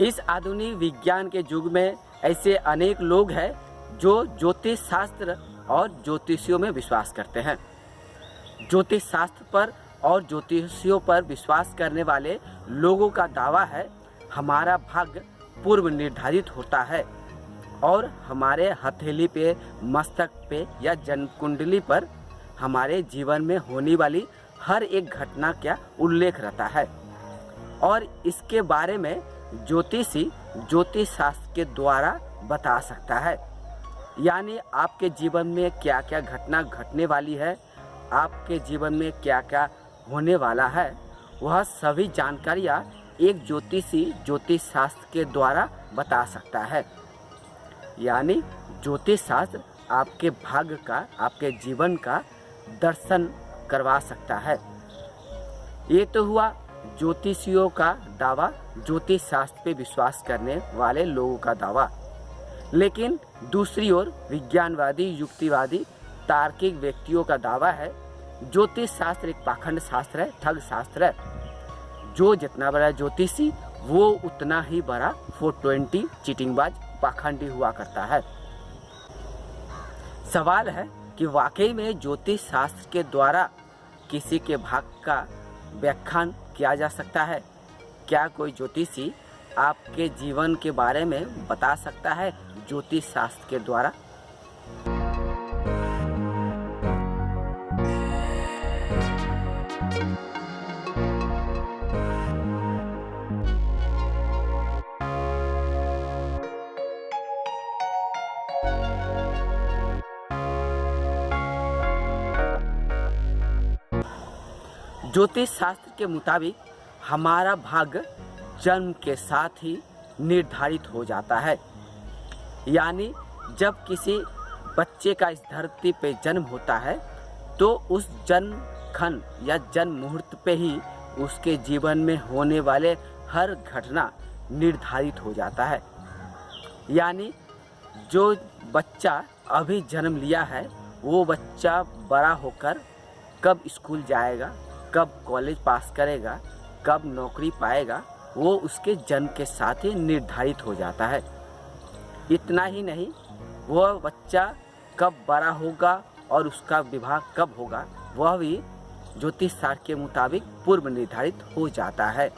इस आधुनिक विज्ञान के युग में ऐसे अनेक लोग हैं जो ज्योतिष शास्त्र और ज्योतिषियों में विश्वास करते हैं। ज्योतिष शास्त्र पर और ज्योतिषियों पर विश्वास करने वाले लोगों का दावा है हमारा भाग्य पूर्व निर्धारित होता है और हमारे हथेली पे, मस्तक पे या जन्म कुंडली पर हमारे जीवन में होने वाली हर एक घटना का उल्लेख रहता है और इसके बारे में ज्योतिषी ज्योतिष शास्त्र के द्वारा बता सकता है। यानी आपके जीवन में क्या क्या घटना घटने वाली है, आपके जीवन में क्या क्या होने वाला है, वह सभी जानकारियाँ एक ज्योतिषी ज्योतिष शास्त्र के द्वारा बता सकता है। यानी ज्योतिष शास्त्र आपके भाग्य का, आपके जीवन का दर्शन करवा सकता है। ये तो हुआ ज्योतिषियों का दावा, ज्योतिष शास्त्र पे विश्वास करने वाले लोगों का दावा। लेकिन दूसरी ओर विज्ञानवादी, युक्तिवादी, तार्किक व्यक्तियों का दावा है ज्योतिष शास्त्र एक पाखंड शास्त्र है, ठग शास्त्र है। जो जितना बड़ा ज्योतिषी वो उतना ही बड़ा 420 चीटिंगबाज, पाखंडी हुआ करता है। सवाल है कि वाकई में ज्योतिष शास्त्र के द्वारा किसी के भाग्य का व्याख्यान किया जा सकता है? क्या कोई ज्योतिषी आपके जीवन के बारे में बता सकता है ज्योतिष शास्त्र के द्वारा? ज्योतिष शास्त्र के मुताबिक हमारा भाग्य जन्म के साथ ही निर्धारित हो जाता है। यानी जब किसी बच्चे का इस धरती पे जन्म होता है तो उस जन्म क्षण या जन्म मुहूर्त पे ही उसके जीवन में होने वाले हर घटना निर्धारित हो जाता है। यानी जो बच्चा अभी जन्म लिया है वो बच्चा बड़ा होकर कब स्कूल जाएगा, कब कॉलेज पास करेगा, कब नौकरी पाएगा, वो उसके जन्म के साथ ही निर्धारित हो जाता है। इतना ही नहीं, वह बच्चा कब बड़ा होगा और उसका विवाह कब होगा वह भी ज्योतिष शास्त्र के मुताबिक पूर्व निर्धारित हो जाता है।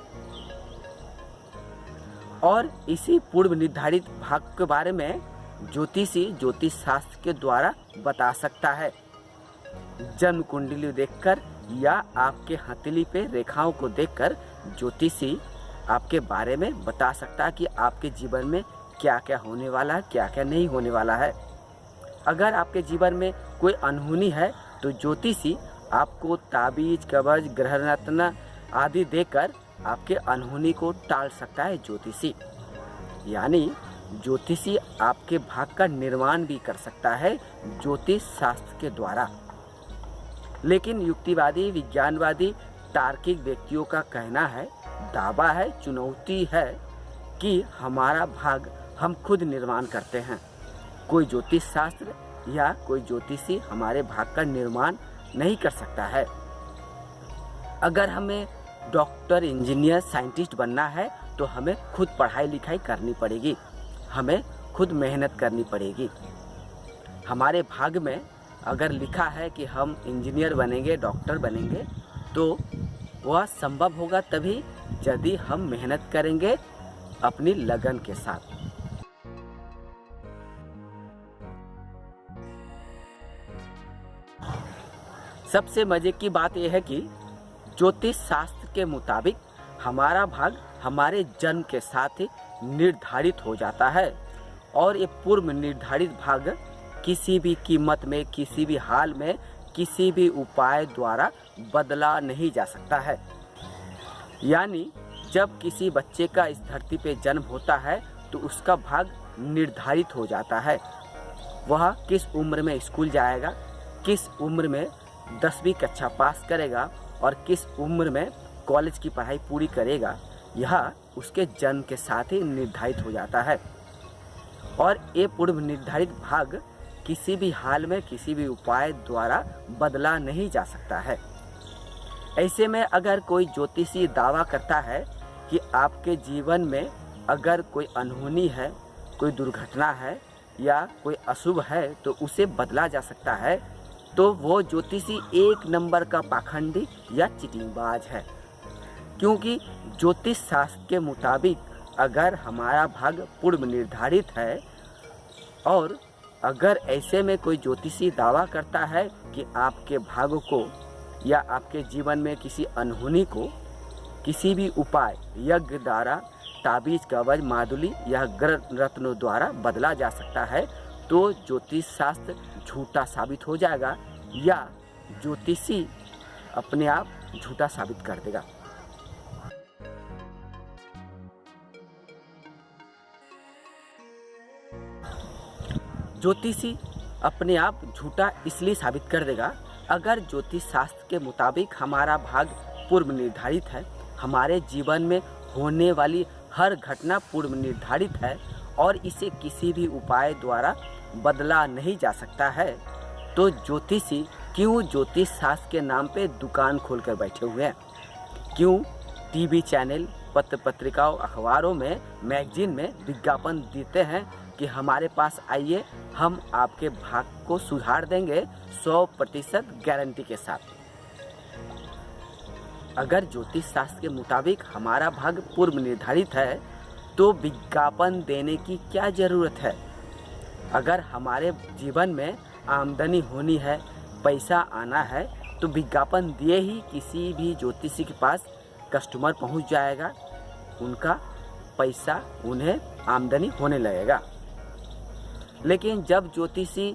और इसी पूर्व निर्धारित भाग्य के बारे में ज्योतिषी ज्योतिष शास्त्र के द्वारा बता सकता है। जन्म कुंडली देखकर या आपके हथेली पे रेखाओं को देखकर ज्योतिषी आपके बारे में बता सकता है कि आपके जीवन में क्या क्या होने वाला है, क्या क्या नहीं होने वाला है। अगर आपके जीवन में कोई अनहोनी है तो ज्योतिषी आपको ताबीज, कवच, ग्रह रत्न आदि देकर आपके अनहोनी को टाल सकता है ज्योतिषी। यानी ज्योतिषी आपके भाग्य का निर्माण भी कर सकता है ज्योतिष शास्त्र के द्वारा। लेकिन युक्तिवादी, विज्ञानवादी, तार्किक व्यक्तियों का कहना है, दावा है, चुनौती है कि हमारा भाग्य हम खुद निर्माण करते हैं। कोई ज्योतिष शास्त्र या कोई ज्योतिषी हमारे भाग्य का निर्माण नहीं कर सकता है। अगर हमें डॉक्टर, इंजीनियर, साइंटिस्ट बनना है तो हमें खुद पढ़ाई लिखाई करनी पड़ेगी, हमें खुद मेहनत करनी पड़ेगी। हमारे भाग्य में अगर लिखा है कि हम इंजीनियर बनेंगे, डॉक्टर बनेंगे, तो वह संभव होगा तभी यदि हम मेहनत करेंगे अपनी लगन के साथ। सबसे मजे की बात यह है कि ज्योतिष शास्त्र के मुताबिक हमारा भाग्य हमारे जन्म के साथ ही निर्धारित हो जाता है और ये पूर्व निर्धारित भाग्य किसी भी कीमत में, किसी भी हाल में, किसी भी उपाय द्वारा बदला नहीं जा सकता है। यानी जब किसी बच्चे का इस धरती पे जन्म होता है तो उसका भाग्य निर्धारित हो जाता है। वह किस उम्र में स्कूल जाएगा, किस उम्र में 10वीं कक्षा पास करेगा और किस उम्र में कॉलेज की पढ़ाई पूरी करेगा, यह उसके जन्म के साथ ही निर्धारित हो जाता है। और ये पूर्व निर्धारित भाग्य किसी भी हाल में, किसी भी उपाय द्वारा बदला नहीं जा सकता है। ऐसे में अगर कोई ज्योतिषी दावा करता है कि आपके जीवन में अगर कोई अनहोनी है, कोई दुर्घटना है या कोई अशुभ है तो उसे बदला जा सकता है, तो वो ज्योतिषी एक नंबर का पाखंडी या चिटिंगबाज है। क्योंकि ज्योतिष शास्त्र के मुताबिक अगर हमारा भाग्य पूर्व निर्धारित है और अगर ऐसे में कोई ज्योतिषी दावा करता है कि आपके भाग्य को या आपके जीवन में किसी अनहोनी को किसी भी उपाय, यज्ञ द्वारा, ताबीज, कवच, मादुली या ग्रह रत्नों द्वारा बदला जा सकता है, तो ज्योतिष शास्त्र झूठा साबित हो जाएगा या ज्योतिषी अपने आप झूठा साबित कर देगा। ज्योतिषी अपने आप झूठा इसलिए साबित कर देगा अगर ज्योतिष शास्त्र के मुताबिक हमारा भाग्य पूर्व निर्धारित है, हमारे जीवन में होने वाली हर घटना पूर्व निर्धारित है और इसे किसी भी उपाय द्वारा बदला नहीं जा सकता है, तो ज्योतिषी क्यों ज्योतिष शास्त्र के नाम पे दुकान खोलकर बैठे हुए हैं? क्यों टीवी चैनल, पत्र पत्रिकाओं, अखबारों में, मैगजीन में विज्ञापन देते हैं कि हमारे पास आइए, हम आपके भाग्य को सुधार देंगे 100% गारंटी के साथ। अगर ज्योतिष शास्त्र के मुताबिक हमारा भाग्य पूर्व निर्धारित है तो विज्ञापन देने की क्या ज़रूरत है? अगर हमारे जीवन में आमदनी होनी है, पैसा आना है, तो विज्ञापन दिए ही किसी भी ज्योतिषी के पास कस्टमर पहुंच जाएगा, उनका पैसा, उन्हें आमदनी होने लगेगा। लेकिन जब ज्योतिषी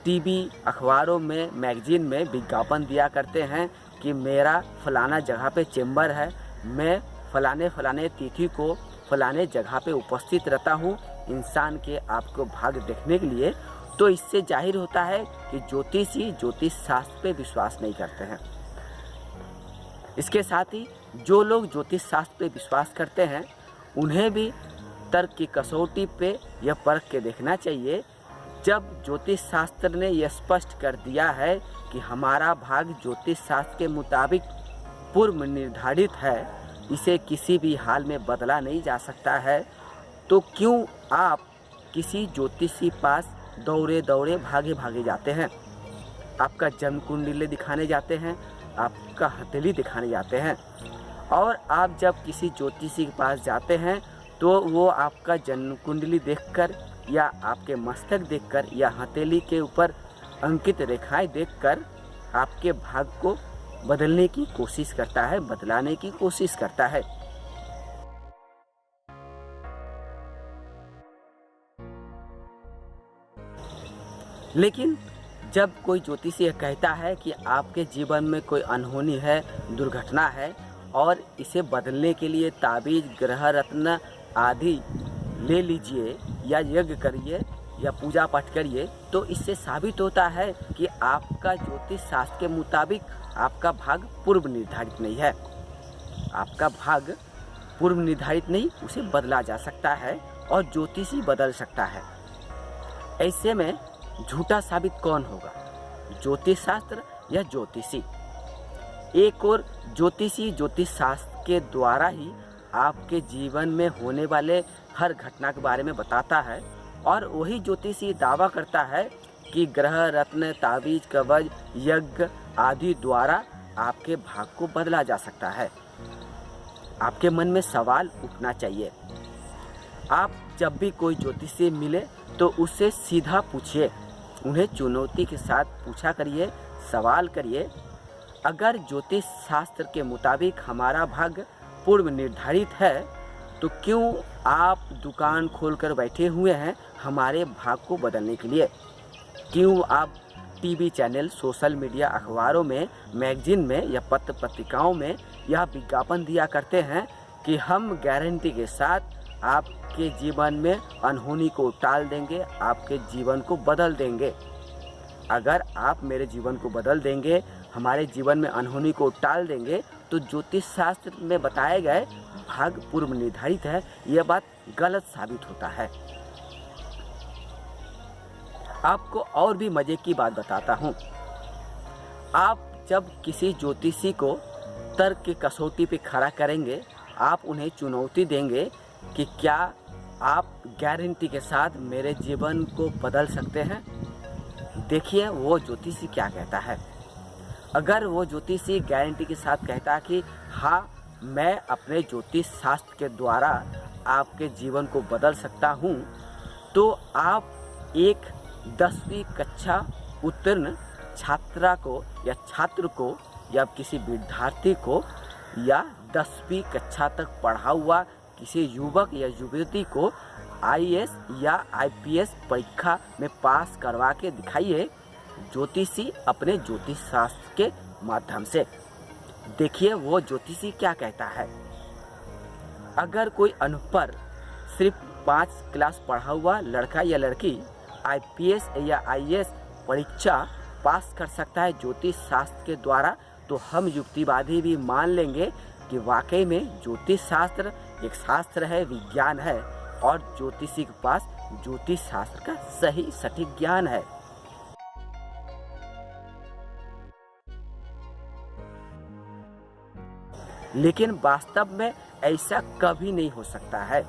टीवी, अखबारों में, मैगजीन में विज्ञापन दिया करते हैं कि मेरा फलाना जगह पे चेंबर है, मैं फलाने तिथि को फलाने जगह पे उपस्थित रहता हूँ इंसान के आपको भाग्य देखने के लिए, तो इससे जाहिर होता है कि ज्योतिषी ज्योतिष शास्त्र पे विश्वास नहीं करते हैं। इसके साथ ही जो लोग ज्योतिष शास्त्र पे विश्वास करते हैं उन्हें भी तर्क की कसौटी पे यह परख के देखना चाहिए। जब ज्योतिष शास्त्र ने यह स्पष्ट कर दिया है कि हमारा भाग्य ज्योतिष शास्त्र के मुताबिक पूर्व निर्धारित है, इसे किसी भी हाल में बदला नहीं जा सकता है, तो क्यों आप किसी ज्योतिषी पास दौड़े भागे जाते हैं? आपका जन्म कुंडली दिखाने जाते हैं, आपका हथेली दिखाने जाते हैं, और आप जब किसी ज्योतिषी के पास जाते हैं तो वो आपका जन्म कुंडली देखकर या आपके मस्तक देखकर या हथेली के ऊपर अंकित रेखाएं देखकर आपके भाग्य को बदलने की कोशिश करता है, बदलाने की कोशिश करता है। लेकिन जब कोई ज्योतिषी कहता है कि आपके जीवन में कोई अनहोनी है, दुर्घटना है और इसे बदलने के लिए ताबीज, ग्रह रत्न आदि ले लीजिए या यज्ञ करिए या पूजा पाठ करिए, तो इससे साबित होता है कि आपका ज्योतिष शास्त्र के मुताबिक आपका भाग्य पूर्व निर्धारित नहीं है। आपका भाग्य पूर्व निर्धारित नहीं, उसे बदला जा सकता है और ज्योतिषी बदल सकता है। ऐसे में झूठा साबित कौन होगा, ज्योतिष शास्त्र या ज्योतिषी? एक और ज्योतिषी ज्योतिष शास्त्र के द्वारा ही आपके जीवन में होने वाले हर घटना के बारे में बताता है, और वही ज्योतिषी दावा करता है कि ग्रह रत्न, ताबीज, कवच, यज्ञ आदि द्वारा आपके भाग्य को बदला जा सकता है। आपके मन में सवाल उठना चाहिए। आप जब भी कोई ज्योतिषी मिले तो उससे सीधा पूछिए, उन्हें चुनौती के साथ पूछा करिए, सवाल करिए। अगर ज्योतिष शास्त्र के मुताबिक हमारा भाग्य पूर्व निर्धारित है तो क्यों आप दुकान खोलकर बैठे हुए हैं हमारे भाग्य को बदलने के लिए? क्यों आप टीवी चैनल, सोशल मीडिया, अखबारों में, मैगजीन में या पत्र पत्रिकाओं में यह विज्ञापन दिया करते हैं कि हम गारंटी के साथ आपके जीवन में अनहोनी को टाल देंगे, आपके जीवन को बदल देंगे। अगर आप मेरे जीवन को बदल देंगे, हमारे जीवन में अनहोनी को टाल देंगे, तो ज्योतिष शास्त्र में बताए गए भाग्य पूर्व निर्धारित है, यह बात गलत साबित होता है। आपको और भी मजे की बात बताता हूँ। आप जब किसी ज्योतिषी को तर्क की कसौटी पे खड़ा करेंगे, आप उन्हें चुनौती देंगे कि क्या आप गारंटी के साथ मेरे जीवन को बदल सकते हैं? देखिए वो ज्योतिषी क्या कहता है। अगर वो ज्योतिषी गारंटी के साथ कहता है कि हाँ, मैं अपने ज्योतिष शास्त्र के द्वारा आपके जीवन को बदल सकता हूँ, तो आप एक 10वीं कक्षा उत्तीर्ण छात्रा को या छात्र को या किसी विद्यार्थी को या 10वीं कक्षा तक पढ़ा हुआ किसी युवक या युवती को IAS या IPS परीक्षा में पास करवा के दिखाइए, ज्योतिषी अपने ज्योतिष शास्त्र के माध्यम से। देखिए वो ज्योतिषी क्या कहता है। अगर कोई अनपढ़ सिर्फ 5 क्लास पढ़ा हुआ लड़का या लड़की IPS या IAS परीक्षा पास कर सकता है ज्योतिष शास्त्र के द्वारा, तो हम युक्तिवादी भी मान लेंगे कि वाकई में ज्योतिष शास्त्र एक शास्त्र है, विज्ञान है, और ज्योतिषी के पास ज्योतिष शास्त्र का सही सटीक ज्ञान है। लेकिन वास्तव में ऐसा कभी नहीं हो सकता है।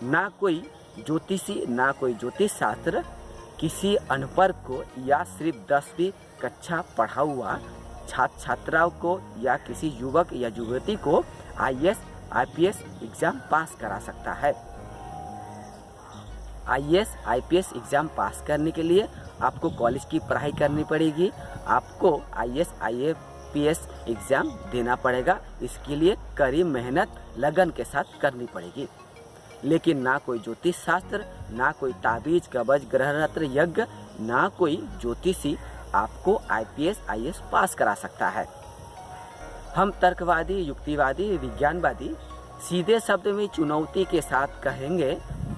ना कोई ज्योतिषी ना कोई ज्योतिष शास्त्र किसी अनपढ़ को या सिर्फ 10वीं कक्षा पढ़ा हुआ छात्र छात्राओं को या किसी युवक या युवती को IAS IPS एग्जाम पास करा सकता है। IAS IPS एग्जाम पास करने के लिए आपको कॉलेज की पढ़ाई करनी पड़ेगी, आपको IAS IPS एग्जाम देना पड़ेगा। इसके लिए कड़ी मेहनत लगन के साथ करनी पड़ेगी। लेकिन ना कोई ज्योतिष शास्त्र, ना कोई ताबीज कबज ग्रह रत्न यज्ञ, ना कोई ज्योतिषी आपको IPS IAS पास करा सकता है। हम तर्कवादी, युक्तिवादी, विज्ञानवादी सीधे शब्द में चुनौती के साथ कहेंगे,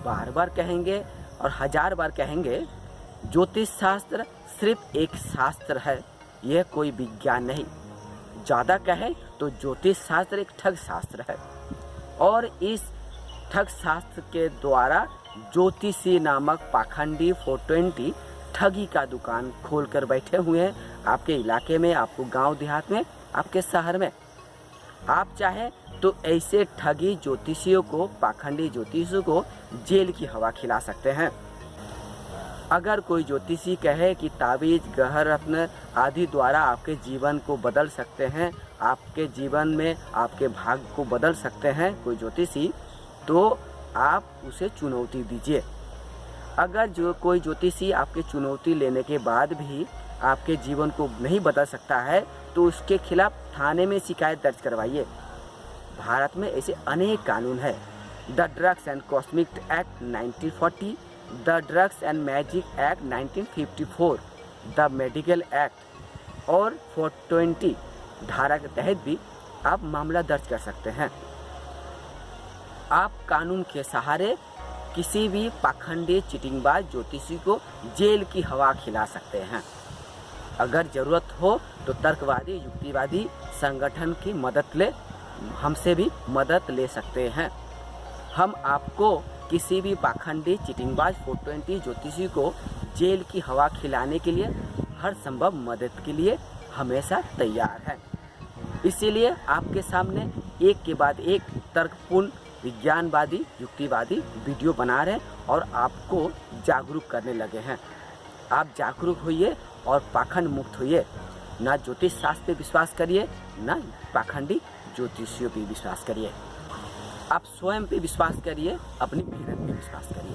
बार बार कहेंगे और 1000 बार कहेंगे, ज्योतिष शास्त्र सिर्फ एक शास्त्र है, यह कोई विज्ञान नहीं। ज़्यादा कहें तो ज्योतिष शास्त्र एक ठग शास्त्र है, और इस ठग शास्त्र के द्वारा ज्योतिषी नामक पाखंडी 420 ठगी का दुकान खोलकर बैठे हुए हैं आपके इलाके में, आपको गांव देहात में, आपके शहर में। आप चाहे तो ऐसे ठगी ज्योतिषियों को, पाखंडी ज्योतिषियों को जेल की हवा खिला सकते हैं। अगर कोई ज्योतिषी कहे कि ताबीज ग्रह रत्न आदि द्वारा आपके जीवन को बदल सकते हैं, आपके जीवन में आपके भाग्य को बदल सकते हैं कोई ज्योतिषी, तो आप उसे चुनौती दीजिए। अगर जो कोई ज्योतिषी आपके चुनौती लेने के बाद भी आपके जीवन को नहीं बदल सकता है, तो उसके खिलाफ थाने में शिकायत दर्ज करवाइए। भारत में ऐसे अनेक कानून है। The drugs and cosmetic act 1940, the drugs and magic act 1954, the medical act और 420 धारा के तहत भी आप मामला दर्ज कर सकते हैं। आप कानून के सहारे किसी भी पाखंडी चिटिंगबाज ज्योतिषी को जेल की हवा खिला सकते हैं। अगर ज़रूरत हो तो तर्कवादी, युक्तिवादी संगठन की मदद ले, हमसे भी मदद ले सकते हैं। हम आपको किसी भी पाखंडी चिटिंगबाज 420 ज्योतिषी को जेल की हवा खिलाने के लिए हर संभव मदद के लिए हमेशा तैयार हैं। इसीलिए आपके सामने एक के बाद एक तर्कपूर्ण, विज्ञानवादी, युक्तिवादी वीडियो बना रहे हैं और आपको जागरूक करने लगे हैं। आप जागरूक होइए और पाखंड मुक्त होइए। ना ज्योतिष शास्त्र पे विश्वास करिए, ना पाखंडी ज्योतिषियों पे विश्वास करिए। आप स्वयं पे विश्वास करिए, अपनी मेहनत पे विश्वास करिए।